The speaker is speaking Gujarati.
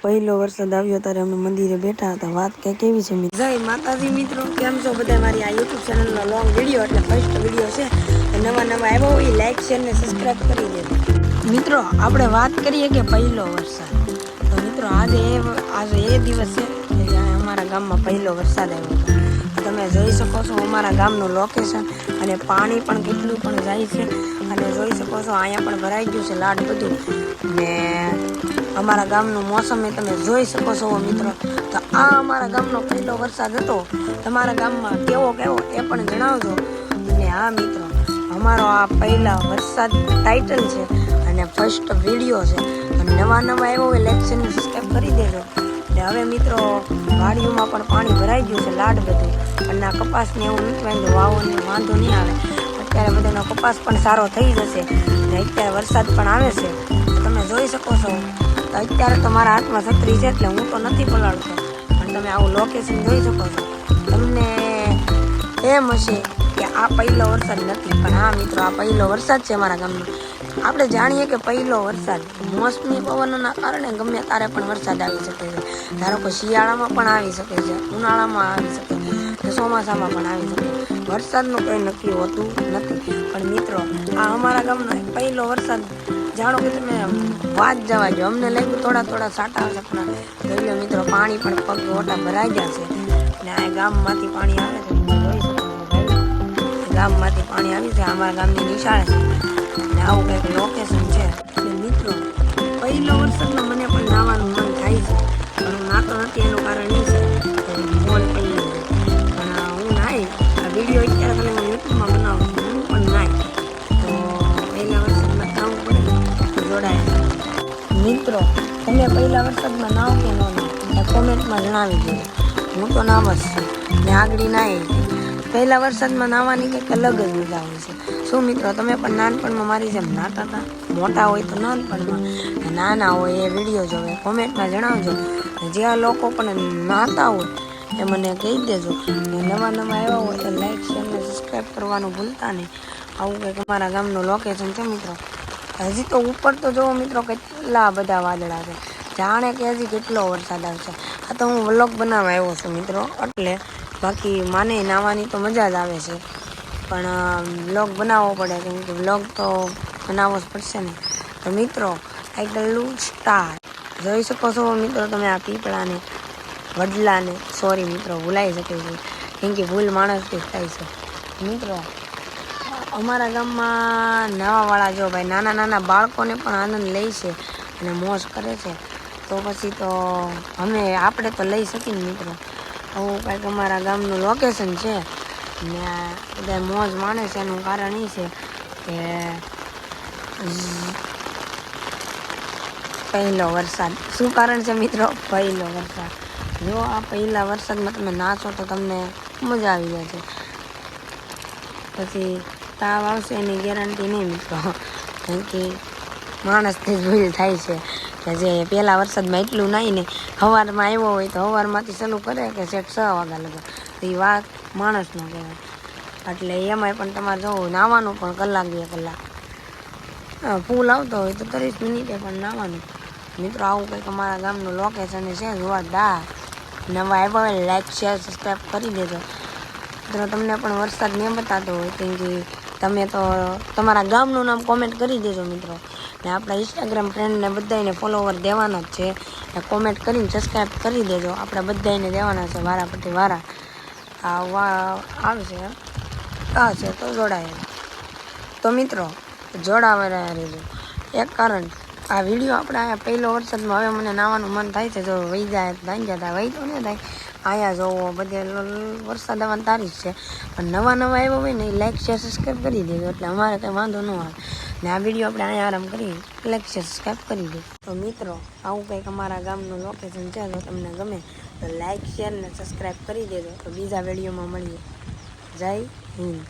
પહેલો વરસાદ આવ્યો ત્યારે અમે મંદિરે બેઠા હતા. વાત કંઈક કેવી છે જય માતાજી મિત્રો, કેમ છો બધા? મારી આ યુટ્યુબ ચેનલનો લોંગ વિડીયો એટલે ફર્સ્ટ વિડીયો છે. નવા આવ્યા હોય લાઈક શેર ને સબસ્ક્રાઈબ કરી દેજો મિત્રો. આપણે વાત કરીએ કે પહેલો વરસાદ, તો મિત્રો આજે એ દિવસ છે કે જ્યારે અમારા ગામમાં પહેલો વરસાદ આવ્યો હતો. તમે જોઈ શકો છો અમારા ગામનું લોકેશન અને પાણી પણ કેટલું પણ જાય છે. અને જોઈ શકો છો અહીંયા પણ ભરાઈ ગયું છે લાડ બધું. ને અમારા ગામનું મોસમ એ તમે જોઈ શકો છો મિત્રો. તો આ અમારા ગામનો પહેલો વરસાદ હતો. તમારા ગામમાં કેવો એ પણ જણાવજો. અને હા મિત્રો, અમારો આ પહેલા વરસાદ ટાઇટલ છે અને ફર્સ્ટ વિડીયો છે. નવા આવ્યો હોય લાઈક શેર સબસ્ક્રાઈબ કરી દેજો. ને હવે મિત્રો વાડીઓમાં પણ પાણી ભરાઈ ગયું છે લાડ બધું. અને આ કપાસને એવું નીકળાય વાવોને વાંધો નહીં આવે. અત્યારે બધાનો કપાસ પણ સારો થઈ જશે. ને અત્યારે વરસાદ પણ આવે છે. તમે જોઈ શકો છો. અત્યારે તો મારા હાથમાં છત્રી છે એટલે હું તો નથી પલાળતો, પણ તમે આવું લોકેશન જોઈ શકો છો. તમને એમ હશે કે આ પહેલો વરસાદ નથી, પણ હા મિત્રો, આ પહેલો વરસાદ છે અમારા ગામનો. આપણે જાણીએ કે પહેલો વરસાદ મોસમી પવનોના કારણે ગમે ત્યારે પણ વરસાદ આવી શકે છે. ધારો કે શિયાળામાં પણ આવી શકે છે, ઉનાળામાં આવી શકે છે, ચોમાસામાં પણ આવી શકે છે. વરસાદનું કંઈ નક્કી હોતું નથી. પણ મિત્રો, આ અમારા ગામનો પહેલો વરસાદ જાણો કે તમે વાત જવા જો. અમને લાગ્યું થોડા સાટા સપના. જોઈ લો મિત્રો, પાણી પણ પગ ઓટા ભરાઈ ગયા છે. ને આ ગામમાંથી પાણી આવે છે, જોઈ શકો છો ભાઈ. ગામમાંથી પાણી આવી છે, અમારા ગામની નિશાળે છે. ને આવું કંઈક લોકેશન છે. મિત્રો, પહેલો વરસાદમાં મને પણ નાવાનું મન થાય છે, પણ હું નાતો નથી. એનું કારણ એ છે મોડ પડી ગયું. પણ હું નાઈ આ વિડીયો અત્યારે ખાલી હું યુટ્યુબમાં બનાવું છું. હું પણ નાઈ તો પહેલા વરસાદમાં નાવું પડે જોડાય. મિત્રો, તમે પહેલા વરસાદમાં નાવ કે ન નાવ એ કોમેન્ટમાં જણાવી દેજો. હું તો નાવ જ છું ને આગળ નાઈ. પહેલા વરસાદમાં નાવાની કંઈક અલગ જ મજા હોય છે. શું મિત્રો, તમે પણ નાનપણમાં મારી જેમ નાતા હતા? મોટા હોય તો નાનપણમાં, નાના હોય એ વિડીયો જોવે, કોમેન્ટમાં જણાવજો. જે લોકો પણ નાતા હોય એ મને કહી દેજો. નવા આવ્યા હોય તો લાઈક શેર ને સબસ્ક્રાઈબ કરવાનું ભૂલતા નહીં. આવું કંઈક અમારા ગામનું લોકેશન છે મિત્રો. હજી તો ઉપર તો જોવો મિત્રો, કેટલા બધા વાદળા છે. જાણે કે હજી કેટલો વરસાદ આવશે. આ તો હું વ્લોગ બનાવવા આવ્યો છું મિત્રો, એટલે બાકી માને નાવાની તો મજા જ આવે છે. પણ વ્લોગ બનાવવો પડે, કેમ કે વ્લોગ તો બનાવવો જ પડશે ને. તો મિત્રો, ટાઇટલ સ્ટાર જોઈ શકો છો મિત્રો તમે. આ પીપળાને વડલાને સોરી મિત્રો ભૂલાઈ શકે છે, કેમ કે ભૂલ માણસથી જ થાય છે. મિત્રો, અમારા ગામમાં નાવાવાળા જો ભાઈ નાના બાળકોને પણ આનંદ લે છે અને મોજ કરે છે. તો પછી તો આપણે તો લઈ શકીએ ને મિત્રો. આવું કંઈક અમારા ગામનું લોકેશન છે ને બધા મોજ માણે છે. એનું કારણ એ છે કે પહેલો વરસાદ. શું કારણ છે મિત્રો? પહેલો વરસાદ. જો આ પહેલા વરસાદમાં તમે નાચો તો તમને મજા આવી જાય છે. પછી તાવ આવશે એની ગેરંટી નહીં મિત્રો, કેમ કે માણસથી જ ભૂલ થાય છે કે જે પહેલા વરસાદમાં એટલું નાહીને સવારમાં આવ્યો હોય તો સવારમાંથી ચાલુ કરે કે છેક 6 વાગ્યા લગા, તો એ વાત માણસનો કહેવાય. એટલે એમાંય પણ તમારે જવું નાવાનું પણ કલાક 2 કલાક. ફૂલ આવતો હોય તો 30 મિનિટે પણ નાવાનું. મિત્રો, આવું કંઈક અમારા ગામનું લોકેશન છે જોરદાર. નવા આવ્યા હોય લાઈક શેર સબસ્ક્રાઈબ કરી દેજો. મિત્રો, તમને પણ વરસાદ નહીં બતાતો હોય, કેમ કે તમે તો તમારા ગામનું નામ કોમેન્ટ કરી દેજો મિત્રો. ને આપણા ઇન્સ્ટાગ્રામ ફ્રેન્ડને બધાને ફોલોવર દેવાના જ છે. ને કોમેન્ટ કરીને સબસ્ક્રાઈબ કરી દેજો. આપણે બધાને દેવાના છે વારા પછી વારા. આવશે છે તો જોડાય. તો મિત્રો, જોડાવા રહેજો. એક કારણ આ વિડીયો આપણે અહીંયા પહેલો વરસાદમાં હવે મને નાવાનું મન થાય છે. જો વહી જાય થઈ જતા વહી તો નહીં થાય. અહીંયા જોવો બધે વરસાદ આવવાની તારીખ છે, પણ નવા આવ્યો હોય ને એ લાઈક શેર સબસ્ક્રાઈબ કરી દેજો, એટલે અમારે કંઈ વાંધો ન આવે. ને આ વિડીયો આપણે અહીંયા આરામ કરી લાઈક શેર સબસ્ક્રાઈબ કરી દે. તો મિત્રો, આવું કંઈક અમારા ગામનું લોકેશન છે. જો તમને ગમે તો લાઈક શેર ને સબસ્ક્રાઈબ કરી દેજો. તો બીજા વિડીયોમાં મળીએ. જય હિન્દ.